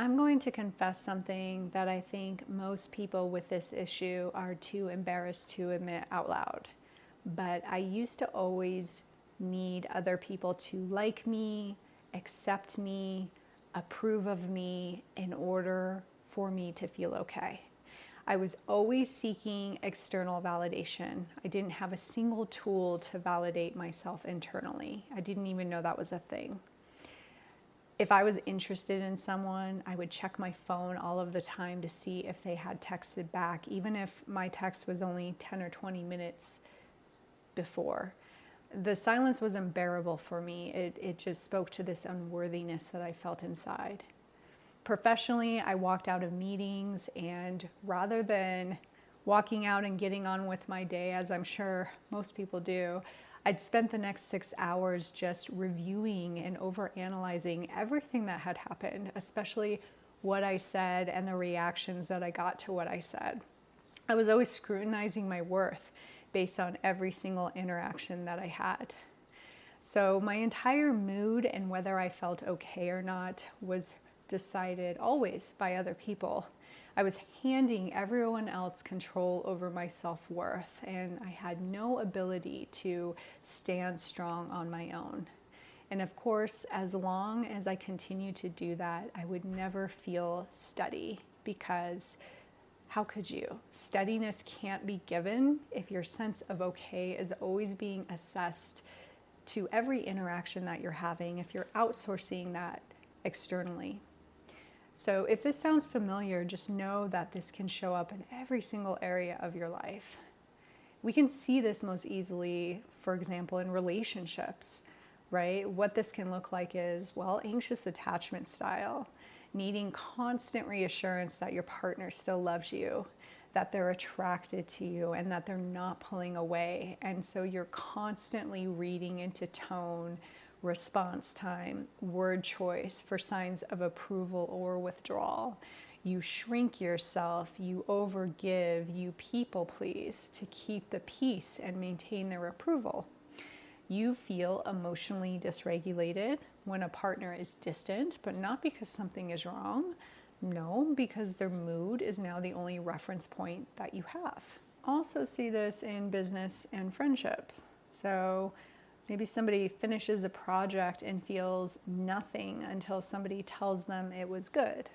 I'm going to confess something that I think most people with this issue are too embarrassed to admit out loud. But I used to always need other people to like me, accept me, approve of me in order for me to feel okay. I was always seeking external validation. I didn't have a single tool to validate myself internally. I didn't even know that was a thing. If I was interested in someone, I would check my phone all of the time to see if they had texted back, even if my text was only 10 or 20 minutes before. The silence was unbearable for me. It just spoke to this unworthiness that I felt inside. Professionally, I walked out of meetings, and rather than walking out and getting on with my day, as I'm sure most people do, I'd spent the next 6 hours just reviewing and overanalyzing everything that had happened, especially what I said and the reactions that I got to what I said. I was always scrutinizing my worth based on every single interaction that I had. So my entire mood and whether I felt okay or not was decided always by other people. I was handing everyone else control over my self-worth, and I had no ability to stand strong on my own. And of course, as long as I continued to do that, I would never feel steady, because how could you? Steadiness can't be given if your sense of okay is always being assessed to every interaction that you're having, if you're outsourcing that externally. So if this sounds familiar, just know that this can show up in every single area of your life. We can see this most easily, for example, in relationships, right? What this can look like is, well, anxious attachment style, needing constant reassurance that your partner still loves you, that they're attracted to you, and that they're not pulling away. And so you're constantly reading into tone, response time, word choice for signs of approval or withdrawal. You shrink yourself, you overgive, you people please to keep the peace and maintain their approval. You feel emotionally dysregulated when a partner is distant, but not because something is wrong. No, because their mood is now the only reference point that you have. Also see this in business and friendships. So maybe somebody finishes a project and feels nothing until somebody tells them it was good.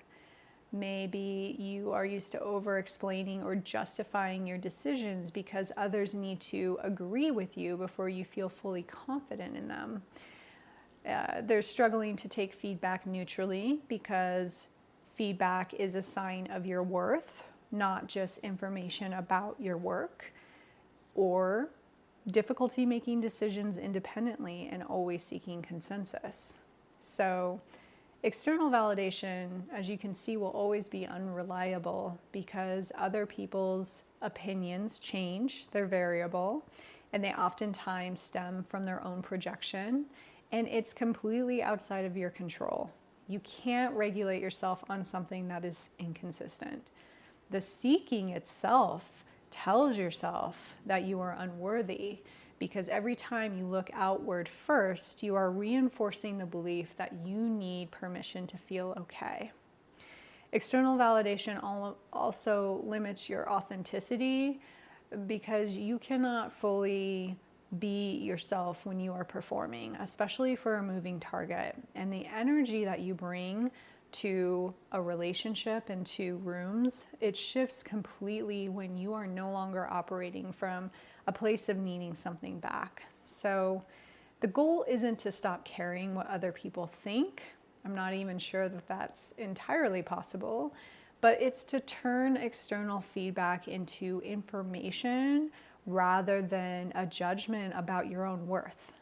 Maybe you are used to over-explaining or justifying your decisions because others need to agree with you before you feel fully confident in them. They're struggling to take feedback neutrally because feedback is a sign of your worth, not just information about your work, or difficulty making decisions independently and always seeking consensus. So external validation, as you can see, will always be unreliable because other people's opinions change, they're variable, and they oftentimes stem from their own projection, and it's completely outside of your control. You can't regulate yourself on something that is inconsistent. The seeking itself tells yourself that you are unworthy, because every time you look outward first, you are reinforcing the belief that you need permission to feel okay. External validation also limits your authenticity because you cannot fully be yourself when you are performing, especially for a moving target. And the energy that you bring to a relationship and to rooms, it shifts completely when you are no longer operating from a place of needing something back. So the goal isn't to stop caring what other people think. I'm not even sure that that's entirely possible, but it's to turn external feedback into information rather than a judgment about your own worth.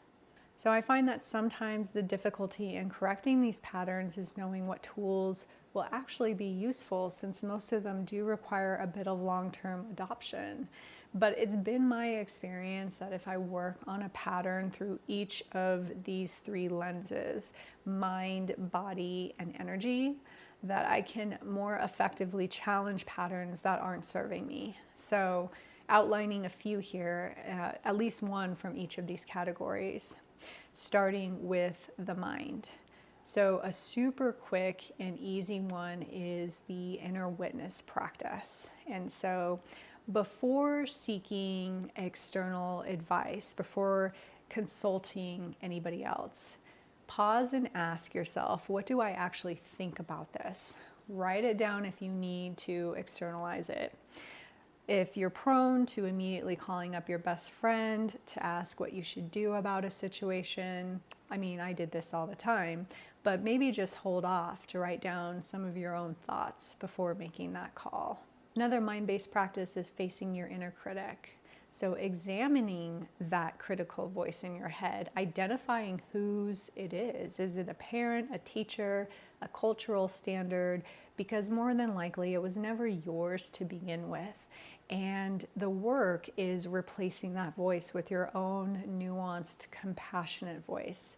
So I find that sometimes the difficulty in correcting these patterns is knowing what tools will actually be useful, since most of them do require a bit of long-term adoption. But it's been my experience that if I work on a pattern through each of these three lenses, mind, body, and energy, that I can more effectively challenge patterns that aren't serving me. So outlining a few here, at least one from each of these categories. Starting with the mind. So a super quick and easy one is the inner witness practice. And so before seeking external advice, before consulting anybody else, pause and ask yourself, what do I actually think about this? Write it down if you need to externalize it. If you're prone to immediately calling up your best friend to ask what you should do about a situation, I mean, I did this all the time, but maybe just hold off to write down some of your own thoughts before making that call. Another mind-based practice is facing your inner critic. So examining that critical voice in your head, identifying whose it is. Is it a parent, a teacher, a cultural standard? Because more than likely it was never yours to begin with. And the work is replacing that voice with your own nuanced, compassionate voice.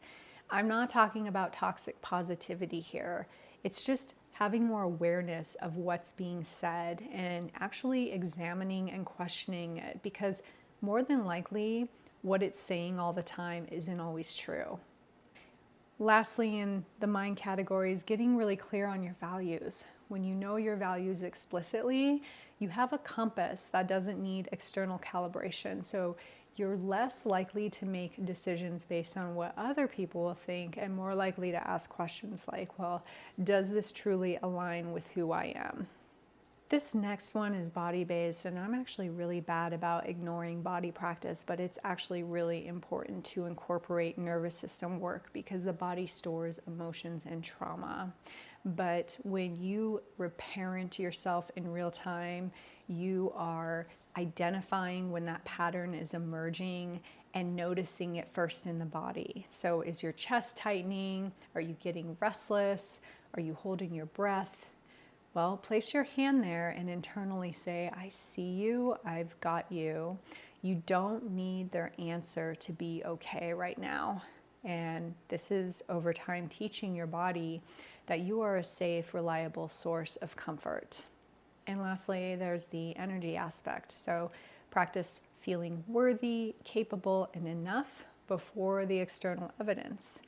I'm not talking about toxic positivity here. It's just having more awareness of what's being said and actually examining and questioning it, because more than likely what it's saying all the time isn't always true. Lastly, in the mind category is getting really clear on your values. When you know your values explicitly, you have a compass that doesn't need external calibration. So you're less likely to make decisions based on what other people will think and more likely to ask questions like, well, does this truly align with who I am? This next one is body-based, and I'm actually really bad about ignoring body practice, but it's actually really important to incorporate nervous system work because the body stores emotions and trauma. But when you reparent yourself in real time, you are identifying when that pattern is emerging and noticing it first in the body. So is your chest tightening? Are you getting restless? Are you holding your breath? Well, place your hand there and internally say, I see you, I've got you. You don't need their answer to be okay right now. And this is over time teaching your body that you are a safe, reliable source of comfort. And lastly, there's the energy aspect. So practice feeling worthy, capable, and enough before the external evidence.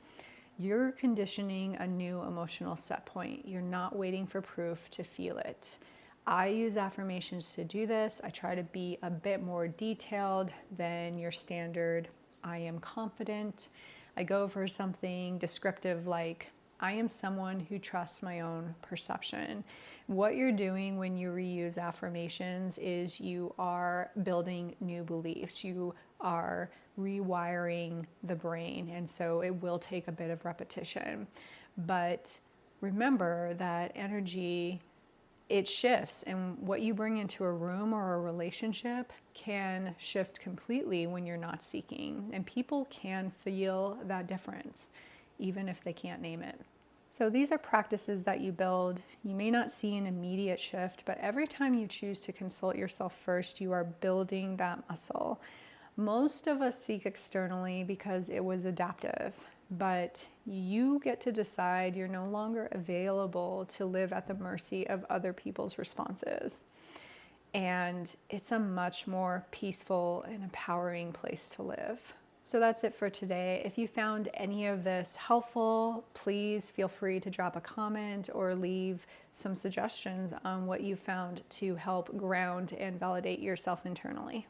You're conditioning a new emotional set point. You're not waiting for proof to feel it. I use affirmations to do this. I try to be a bit more detailed than your standard, I am confident. I go for something descriptive like, I am someone who trusts my own perception. What you're doing when you reuse affirmations is you are building new beliefs. You are rewiring the brain, and so it will take a bit of repetition. But remember that energy, it shifts, and what you bring into a room or a relationship can shift completely when you're not seeking, and people can feel that difference even if they can't name it. So these are practices that you build. You may not see an immediate shift, but every time you choose to consult yourself first, you are building that muscle. Most of us seek externally because it was adaptive, but you get to decide you're no longer available to live at the mercy of other people's responses. And it's a much more peaceful and empowering place to live. So that's it for today. If you found any of this helpful, please feel free to drop a comment or leave some suggestions on what you found to help ground and validate yourself internally.